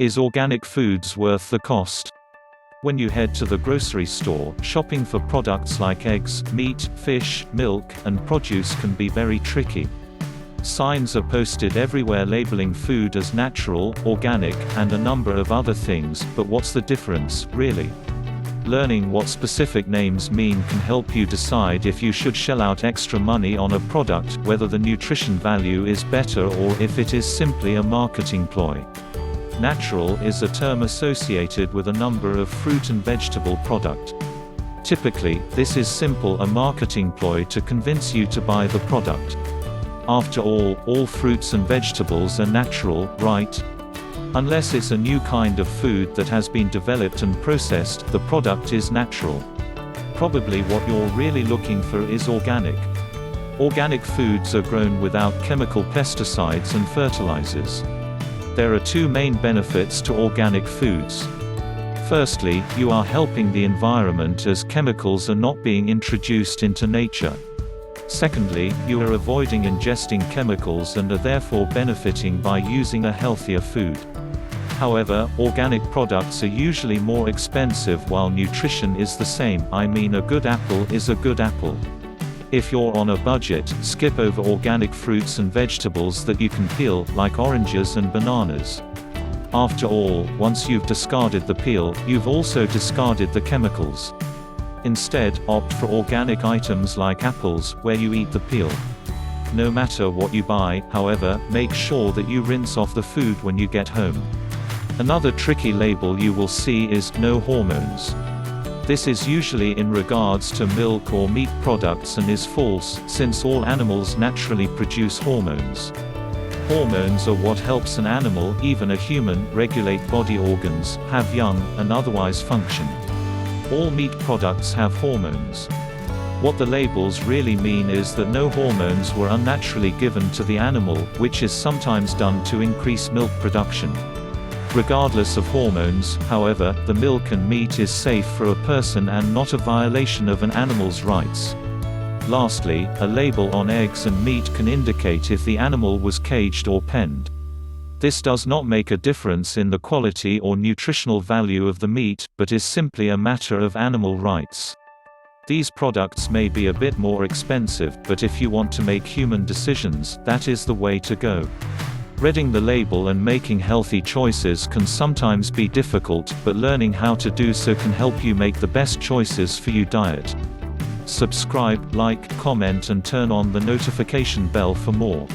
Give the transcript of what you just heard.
Is organic foods worth the cost? When you head to the grocery store, shopping for products like eggs, meat, fish, milk, and produce can be very tricky. Signs are posted everywhere labeling food as natural, organic, and a number of other things, but what's the difference, really? Learning what specific names mean can help you decide if you should shell out extra money on a product, whether the nutrition value is better or if it is simply a marketing ploy. Natural is a term associated with a number of fruit and vegetable product. Typically, this is simple a marketing ploy to convince you to buy the product. After all fruits and vegetables are natural, right? Unless it's a new kind of food that has been developed and processed, the product is natural. Probably what you're really looking for is organic. Organic foods are grown without chemical pesticides and fertilizers. There are two main benefits to organic foods. Firstly, you are helping the environment as chemicals are not being introduced into nature. Secondly, you are avoiding ingesting chemicals and are therefore benefiting by using a healthier food. However, organic products are usually more expensive while nutrition is the same. I mean, a good apple is a good apple. If you're on a budget, skip over organic fruits and vegetables that you can peel, like oranges and bananas. After all, once you've discarded the peel, you've also discarded the chemicals. Instead, opt for organic items like apples, where you eat the peel. No matter what you buy, however, make sure that you rinse off the food when you get home. Another tricky label you will see is "no hormones." This is usually in regards to milk or meat products and is false, since all animals naturally produce hormones. Hormones are what helps an animal, even a human, regulate body organs, have young, and otherwise function. All meat products have hormones. What the labels really mean is that no hormones were unnaturally given to the animal, which is sometimes done to increase milk production. Regardless of hormones, however, the milk and meat is safe for a person and not a violation of an animal's rights. Lastly, a label on eggs and meat can indicate if the animal was caged or penned. This does not make a difference in the quality or nutritional value of the meat, but is simply a matter of animal rights. These products may be a bit more expensive, but if you want to make human decisions, that is the way to go. Reading the label and making healthy choices can sometimes be difficult, but learning how to do so can help you make the best choices for your diet. Subscribe, like, comment and turn on the notification bell for more.